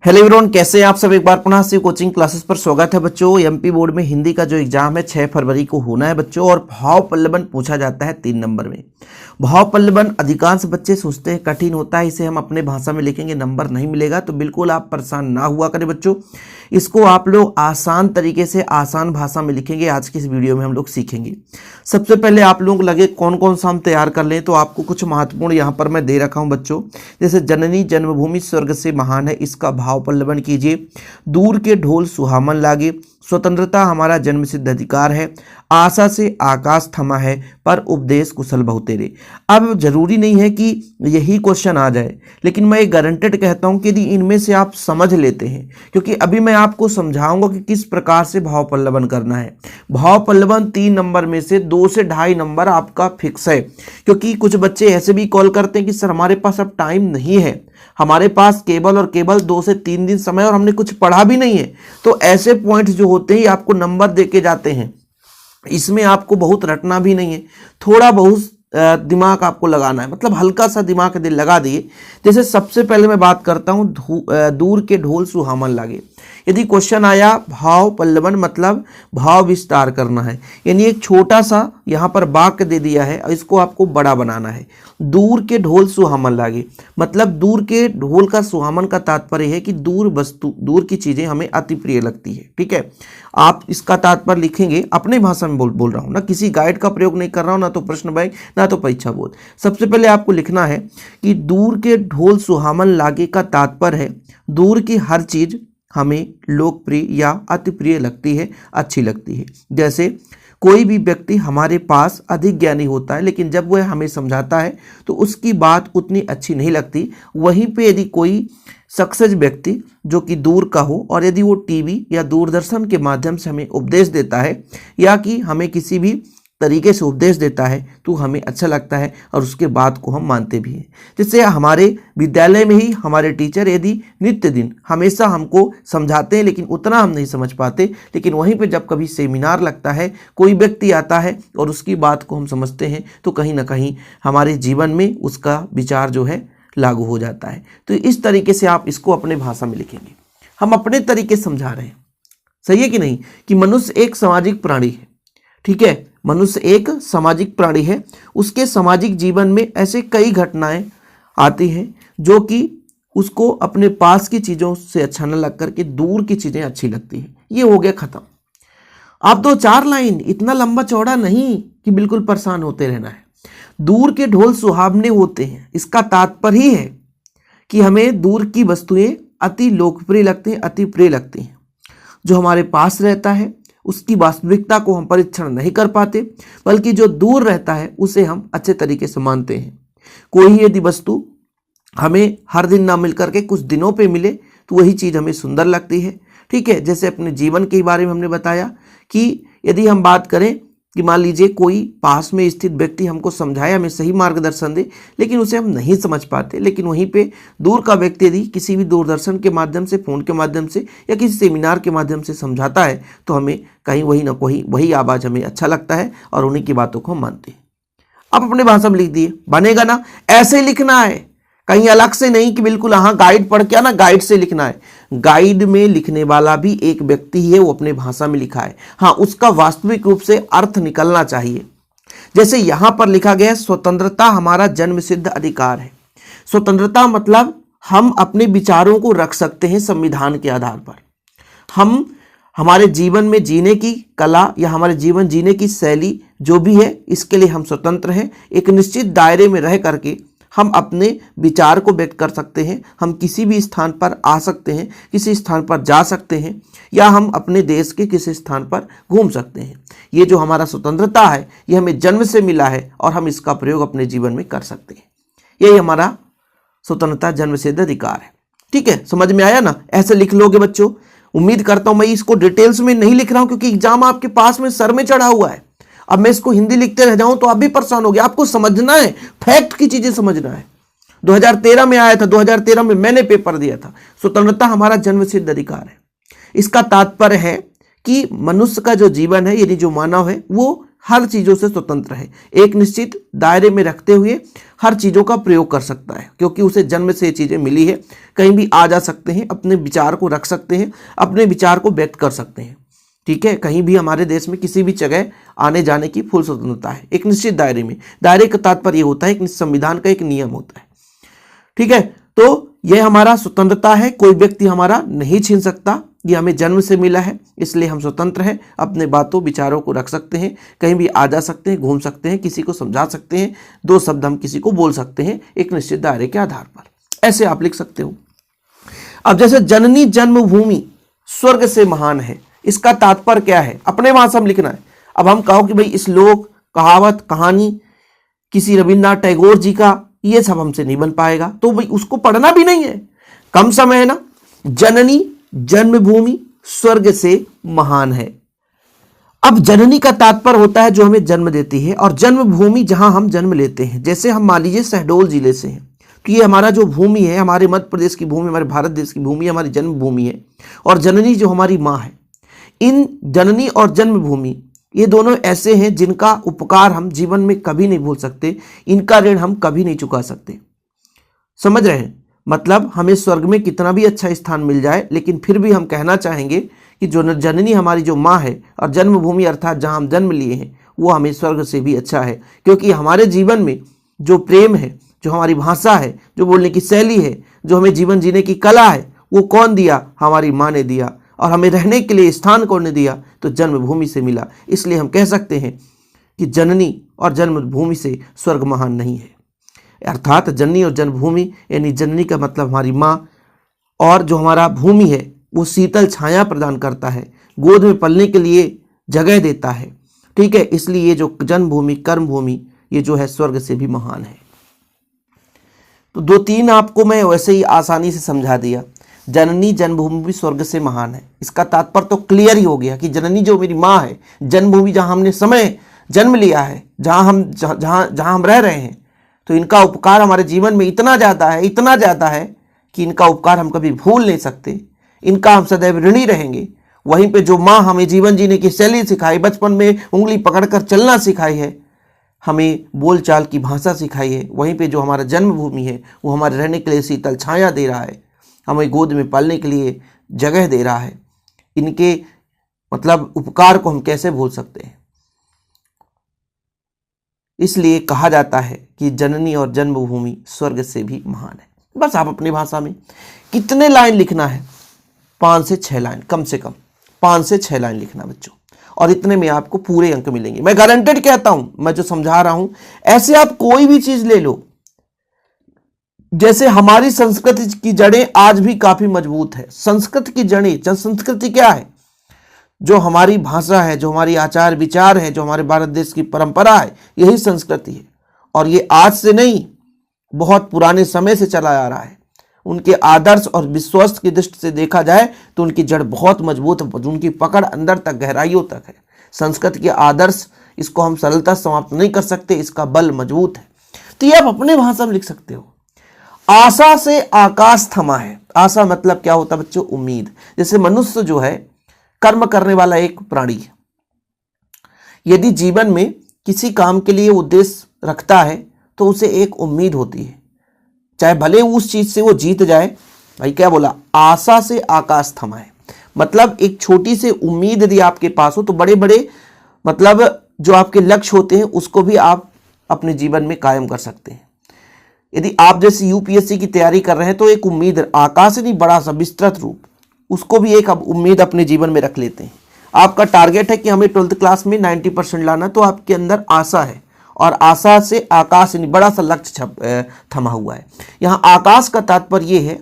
Hello everyone, कैसे हैं आप सब। एक बार पुनः से कोचिंग क्लासेस पर स्वागत है बच्चों। एमपी बोर्ड में हिंदी का जो एग्जाम है 6 फरवरी को होना है बच्चों, और भाव पल्लवन पूछा जाता है 3 नंबर में। भाव पल्लवन अधिकांश बच्चे सोचते हैं कठिन होता है, इसे हम अपने भाषा में लिखेंगे नंबर नहीं मिलेगा, तो बिल्कुल आप परेशान ना हुआ करें बच्चों। इसको आप लोग आसान तरीके से आसान भाषा में लिखेंगे। आज की इस वीडियो में हम लोग सीखेंगे। सबसे पहले आप लोगों को लगे कौन कौन सा हम तैयार कर लें, तो आपको कुछ महत्वपूर्ण यहाँ पर मैं दे रखा हूँ बच्चों। जैसे जननी जन्मभूमि स्वर्ग से महान है, इसका भाव पल्लवन कीजिए। दूर के ढोल सुहामन लागे, स्वतंत्रता हमारा जन्मसिद्ध अधिकार है। आशा से आकाश थमा है, पर उपदेश कुशल बहु तेरे। अब जरूरी नहीं है कि यही क्वेश्चन आ जाए, लेकिन मैं ये गारंटेड कहता हूं कि यदि इनमें से आप समझ लेते हैं, क्योंकि अभी मैं आपको समझाऊंगा कि किस प्रकार से भाव पल्लवन करना है। भाव पल्लवन 3 नंबर में से 2 से 2.5 नंबर आपका फिक्स है, क्योंकि कुछ बच्चे ऐसे भी कॉल करते हैं कि सर हमारे पास अब टाइम नहीं है, हमारे पास केवल और केवल 2 से 3 दिन समय और हमने कुछ पढ़ा भी नहीं है। तो ऐसे पॉइंट्स जो होते हैं आपको नंबर देके जाते हैं। इसमें आपको बहुत रटना भी नहीं है, थोड़ा बहुत दिमाग आपको लगाना है, मतलब हल्का सा दिमाग दिल लगा दिए। जैसे सबसे पहले मैं बात करता हूँ दूर के ढोल सुहामन लागे। यदि क्वेश्चन आया भाव पल्लवन मतलब भाव विस्तार करना है, यानी एक छोटा सा यहाँ पर वाक्य दे दिया है और इसको आपको बड़ा बनाना है। दूर के ढोल सुहामन लागे मतलब दूर के ढोल का सुहामन का तात्पर्य है कि दूर वस्तु, दूर की चीजें हमें अति प्रिय लगती है। ठीक है, आप इसका तात्पर्य लिखेंगे अपने भाषा में। बोल रहा हूँ ना, किसी गाइड का प्रयोग नहीं कर रहा हूँ, ना तो प्रश्न बैंक ना तो परीक्षा बोर्ड। सबसे पहले आपको लिखना है कि दूर के ढोल सुहामन लागे का तात्पर्य है दूर की हर चीज हमें लोकप्रिय या अति प्रिय लगती है, अच्छी लगती है। जैसे कोई भी व्यक्ति हमारे पास अधिक ज्ञानी होता है, लेकिन जब वह हमें समझाता है तो उसकी बात उतनी अच्छी नहीं लगती। वहीं पे यदि कोई सक्सेस व्यक्ति जो कि दूर का हो, और यदि वो टीवी या दूरदर्शन के माध्यम से हमें उपदेश देता है या कि हमें किसी भी तरीके से उपदेश देता है तो हमें अच्छा लगता है और उसके बात को हम मानते भी हैं। जैसे हमारे विद्यालय में ही हमारे टीचर यदि नित्य दिन हमेशा हमको समझाते हैं, लेकिन उतना हम नहीं समझ पाते, लेकिन वहीं पे जब कभी सेमिनार लगता है, कोई व्यक्ति आता है और उसकी बात को हम समझते हैं, तो कहीं ना कहीं हमारे जीवन में उसका विचार जो है लागू हो जाता है। तो इस तरीके से आप इसको अपने भाषा में लिखेंगे। हम अपने तरीके से समझा रहे हैं, सही है कि नहीं, कि मनुष्य एक सामाजिक प्राणी है। ठीक है, मनुष्य एक सामाजिक प्राणी है, उसके सामाजिक जीवन में ऐसे कई घटनाएं आती हैं जो कि उसको अपने पास की चीज़ों से अच्छा न लग करके दूर की चीज़ें अच्छी लगती हैं। ये हो गया खत्म। आप 2-4 लाइन, इतना लंबा चौड़ा नहीं कि बिल्कुल परेशान होते रहना है। दूर के ढोल सुहावने होते हैं, इसका तात्पर्य ही है कि हमें दूर की वस्तुएं अति लोकप्रिय लगती हैं, अति प्रिय लगती हैं। जो हमारे पास रहता है उसकी वास्तविकता को हम परीक्षण नहीं कर पाते, बल्कि जो दूर रहता है उसे हम अच्छे तरीके से मानते हैं। कोई यदि वस्तु हमें हर दिन ना मिल करके कुछ दिनों पे मिले तो वही चीज़ हमें सुंदर लगती है। ठीक है, जैसे अपने जीवन के बारे में हमने बताया कि यदि हम बात करें कि मान लीजिए कोई पास में स्थित व्यक्ति हमको समझाए, हमें सही मार्गदर्शन दे, लेकिन उसे हम नहीं समझ पाते, लेकिन वहीं पे दूर का व्यक्ति यदि किसी भी दूरदर्शन के माध्यम से, फोन के माध्यम से या किसी सेमिनार के माध्यम से समझाता है तो हमें कहीं वही ना कोई वही आवाज़ हमें अच्छा लगता है और उन्हीं की बातों को हम मानते हैं। आप अपने भाषा में लिख दिए, बनेगा ना। ऐसे ही लिखना है, कहीं अलग से नहीं कि बिल्कुल हाँ गाइड पढ़ के ना गाइड से लिखना है। गाइड में लिखने वाला भी एक व्यक्ति ही है, वो अपने भाषा में लिखा है। हाँ, उसका वास्तविक रूप से अर्थ निकलना चाहिए। जैसे यहां पर लिखा गया है स्वतंत्रता हमारा जन्मसिद्ध अधिकार है। स्वतंत्रता मतलब हम अपने विचारों को रख सकते हैं संविधान के आधार पर। हम हमारे जीवन में जीने की कला या हमारे जीवन जीने की शैली जो भी है, इसके लिए हम स्वतंत्र हैं। एक निश्चित दायरे में रह करके हम अपने विचार को व्यक्त कर सकते हैं। हम किसी भी स्थान पर आ सकते हैं, किसी स्थान पर जा सकते हैं, या हम अपने देश के किसी स्थान पर घूम सकते हैं। ये जो हमारा स्वतंत्रता है ये हमें जन्म से मिला है और हम इसका प्रयोग अपने जीवन में कर सकते हैं। यही हमारा स्वतंत्रता जन्मसिद्ध अधिकार है। ठीक है, समझ में आया ना। ऐसे लिख लोगे बच्चों। उम्मीद करता हूं, मैं इसको डिटेल्स में नहीं लिख रहा हूं क्योंकि एग्जाम आपके पास में सर में चढ़ा हुआ है। अब मैं इसको हिंदी लिखते रह जाऊं तो आप भी परेशान हो गए। आपको समझना है, फैक्ट की चीजें समझना है। 2013 में आया था, 2013 में मैंने पेपर दिया था। स्वतंत्रता हमारा जन्मसिद्ध अधिकार है। इसका तात्पर्य है कि मनुष्य का जो जीवन है, यानी जो मानव है, वो हर चीज़ों से स्वतंत्र है, एक निश्चित दायरे में रखते हुए हर चीज़ों का प्रयोग कर सकता है, क्योंकि उसे जन्म से ये चीज़ें मिली है। कहीं भी आ जा सकते हैं, अपने विचार को रख सकते हैं, अपने विचार को व्यक्त कर सकते हैं। ठीक है, कहीं भी हमारे देश में किसी भी जगह आने जाने की फुल स्वतंत्रता है, एक निश्चित दायरे में। दायरे का तात्पर्य होता है एक संविधान का एक नियम होता है। ठीक है, तो यह हमारा स्वतंत्रता है, कोई व्यक्ति हमारा नहीं छीन सकता, ये हमें जन्म से मिला है, इसलिए हम स्वतंत्र हैं, अपने बातों विचारों को रख सकते हैं, कहीं भी आ जा सकते हैं, घूम सकते हैं, किसी को समझा सकते हैं, दो शब्द हम किसी को बोल सकते हैं एक निश्चित दायरे के आधार पर। ऐसे आप लिख सकते हो। अब जैसे जननी जन्मभूमि स्वर्ग से महान है, इसका तात्पर्य क्या है, अपने भाषा में लिखना है। अब हम कहो कि भाई श्लोक, कहावत, कहानी किसी रविन्द्रनाथ टैगोर जी का, ये सब हमसे नहीं बन पाएगा, तो भाई उसको पढ़ना भी नहीं है, कम समय है ना। जननी जन्मभूमि स्वर्ग से महान है। अब जननी का तात्पर्य होता है जो हमें जन्म देती है, और जन्मभूमि जहां हम जन्म लेते हैं। जैसे हम मान लीजिए शहडोल जिले से हैं, तो ये हमारा जो भूमि है, हमारे मध्य प्रदेश की भूमि, हमारे भारत देश की भूमि, हमारी जन्मभूमि है। और जननी जो हमारी माँ है, इन जननी और जन्मभूमि ये दोनों ऐसे हैं जिनका उपकार हम जीवन में कभी नहीं भूल सकते, इनका ऋण हम कभी नहीं चुका सकते। समझ रहे हैं, मतलब हमें स्वर्ग में कितना भी अच्छा स्थान मिल जाए, लेकिन फिर भी हम कहना चाहेंगे कि जो जननी हमारी जो माँ है और जन्मभूमि अर्थात जहाँ हम जन्म लिए हैं, वो हमें स्वर्ग से भी अच्छा है। क्योंकि हमारे जीवन में जो प्रेम है, जो हमारी भाषा है, जो बोलने की शैली है, जो हमें जीवन जीने की कला है, वो कौन दिया, हमारी माँ ने दिया। और हमें रहने के लिए स्थान कौन ने दिया, तो जन्मभूमि से मिला। इसलिए हम कह सकते हैं कि जननी और जन्मभूमि से स्वर्ग महान नहीं है। अर्थात जननी और जन्मभूमि, यानी जननी का मतलब हमारी माँ, और जो हमारा भूमि है वो शीतल छाया प्रदान करता है, गोद में पलने के लिए जगह देता है। ठीक है, इसलिए ये जो जन्मभूमि, कर्मभूमि, ये जो है स्वर्ग से भी महान है। तो दो तीन आपको मैं वैसे ही आसानी से समझा दिया। जननी जन्मभूमि स्वर्ग से महान है, इसका तात्पर्य तो क्लियर ही हो गया कि जननी जो मेरी माँ है, जन्मभूमि जहाँ हमने समय जन्म लिया है, जहाँ हम रह रहे हैं, तो इनका उपकार हमारे जीवन में इतना ज़्यादा है, इतना ज़्यादा है कि इनका उपकार हम कभी भूल नहीं सकते, इनका हम सदैव ऋणी रहेंगे। वहीं पे जो माँ हमें जीवन जीने की शैली सिखाई, बचपन में उंगली पकड़कर चलना सिखाई है, हमें बोलचाल की भाषा सिखाई है, वहीं पे जो हमारा जन्मभूमि है वो हमारे रहने के लिए शीतल छाया दे रहा है, हमें गोद में पालने के लिए जगह दे रहा है। इनके मतलब उपकार को हम कैसे भूल सकते हैं। इसलिए कहा जाता है कि जननी और जन्मभूमि स्वर्ग से भी महान है। बस आप अपनी भाषा में कितने लाइन लिखना है, 5 से 6 लाइन, कम से कम 5 से 6 लाइन लिखना बच्चों, और इतने में आपको पूरे अंक मिलेंगे। मैं गारंटेड कहता हूं, मैं जो समझा रहा हूं, ऐसे आप कोई भी चीज ले लो। जैसे हमारी संस्कृति की जड़ें आज भी काफी मजबूत है। संस्कृत की जड़ें, संस्कृति क्या है, जो हमारी भाषा है, जो हमारी आचार विचार है, जो हमारे भारत देश की परंपरा है, यही संस्कृति है। और ये आज से नहीं, बहुत पुराने समय से चला आ रहा है। उनके आदर्श और विश्वास की दृष्टि से देखा जाए तो उनकी जड़ बहुत मजबूत है, उनकी पकड़ अंदर तक, गहराइयों तक है। संस्कृत के आदर्श, इसको हम सरलता समाप्त नहीं कर सकते, इसका बल मजबूत है। तो ये आप अपने भाषा में लिख सकते हो। आशा से आकाश थमा है। आशा मतलब क्या होता है बच्चों, उम्मीद। जैसे मनुष्य जो है कर्म करने वाला एक प्राणी है। यदि जीवन में किसी काम के लिए उद्देश्य रखता है तो उसे एक उम्मीद होती है, चाहे भले उस चीज से वो जीत जाए। भाई क्या बोला, आशा से आकाश थमा है, मतलब एक छोटी सी उम्मीद यदि आपके पास हो तो बड़े बड़े मतलब जो आपके लक्ष्य होते हैं उसको भी आप अपने जीवन में कायम कर सकते हैं। यदि आप जैसे यूपीएससी की तैयारी कर रहे हैं तो एक उम्मीद, आकाश नहीं, बड़ा सा विस्तृत रूप, उसको भी एक उम्मीद अपने जीवन में रख लेते हैं। आपका टारगेट है कि हमें 12th क्लास में 90% लाना, तो आपके अंदर आशा है, और आशा से आकाश नहीं, बड़ा सा लक्ष्य थमा हुआ है। यहाँ आकाश का तात्पर्य यह है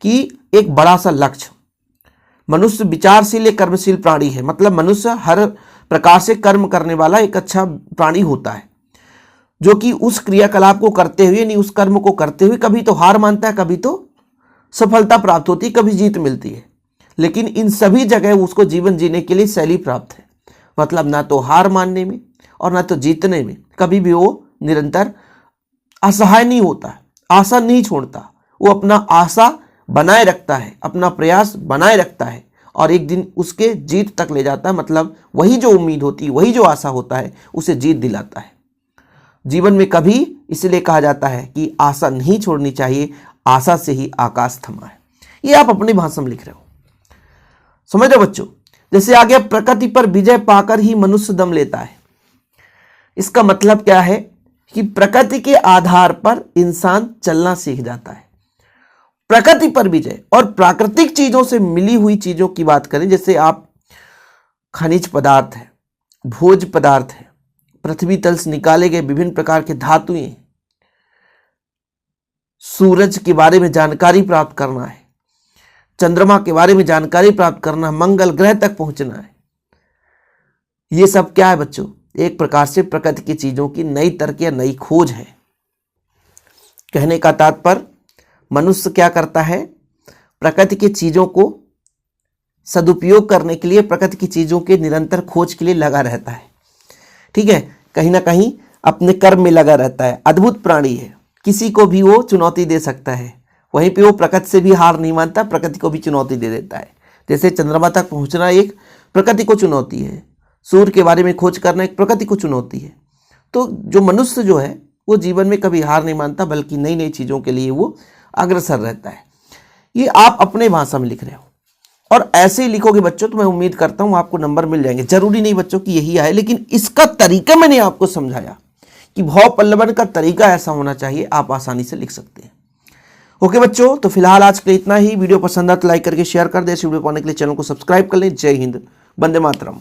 कि एक बड़ा सा लक्ष्य। मनुष्य विचारशील एक कर्मशील प्राणी है, मतलब मनुष्य हर प्रकार से कर्म करने वाला एक अच्छा प्राणी होता है, जो कि उस क्रियाकलाप को करते हुए, नहीं उस कर्म को करते हुए कभी तो हार मानता है, कभी तो सफलता प्राप्त होती है, कभी जीत मिलती है। लेकिन इन सभी जगह उसको जीवन जीने के लिए शैली प्राप्त है, मतलब ना तो हार मानने में और ना तो जीतने में कभी भी वो निरंतर असहाय नहीं होता है, आशा नहीं छोड़ता। वो अपना आशा बनाए रखता है, अपना प्रयास बनाए रखता है, और एक दिन उसके जीत तक ले जाता है। मतलब वही जो उम्मीद होती है, वही जो आशा होता है, उसे जीत दिलाता है। जीवन में कभी इसलिए कहा जाता है कि आशा नहीं छोड़नी चाहिए, आशा से ही आकाश थमा है। ये आप अपनी भाषा में लिख रहे हो, समझ रहे बच्चों। जैसे आगे, प्रकृति पर विजय पाकर ही मनुष्य दम लेता है। इसका मतलब क्या है कि प्रकृति के आधार पर इंसान चलना सीख जाता है। प्रकृति पर विजय, और प्राकृतिक चीजों से मिली हुई चीजों की बात करें, जैसे आप खनिज पदार्थ है, भोज पदार्थ है, पृथ्वी तल से निकाले गए विभिन्न प्रकार के धातुएं, सूरज के बारे में जानकारी प्राप्त करना है, चंद्रमा के बारे में जानकारी प्राप्त करना, मंगल ग्रह तक पहुंचना है। ये सब क्या है बच्चों? एक प्रकार से प्रकृति की चीजों की नई तर्क या नई खोज है। कहने का तात्पर्य, मनुष्य क्या करता है? प्रकृति की चीजों को सदुपयोग करने के लिए, प्रकृति की चीजों के निरंतर खोज के लिए लगा रहता है। ठीक है, कहीं ना कहीं अपने कर्म में लगा रहता है। अद्भुत प्राणी है, किसी को भी वो चुनौती दे सकता है। वहीं पे वो प्रकृति से भी हार नहीं मानता, प्रकृति को भी चुनौती दे देता है। जैसे चंद्रमा तक पहुंचना एक प्रकृति को चुनौती है, सूर्य के बारे में खोज करना एक प्रकृति को चुनौती है। तो जो मनुष्य जो है वो जीवन में कभी हार नहीं मानता, बल्कि नई नई चीज़ों के लिए वो अग्रसर रहता है। ये आप अपने भाषा में लिख रहे हो, और ऐसे ही लिखोगे बच्चों तो मैं उम्मीद करता हूँ आपको नंबर मिल जाएंगे। जरूरी नहीं बच्चों कि यही आए, लेकिन इसका तरीका मैंने आपको समझाया कि भाव पल्लवन का तरीका ऐसा होना चाहिए, आप आसानी से लिख सकते हैं। ओके बच्चों, तो फिलहाल आज के लिए इतना ही। वीडियो पसंद आया तो लाइक करके शेयर कर दे। ऐसे वीडियो पाने के लिए चैनल को सब्सक्राइब कर लें। जय हिंद, वंदे मातरम।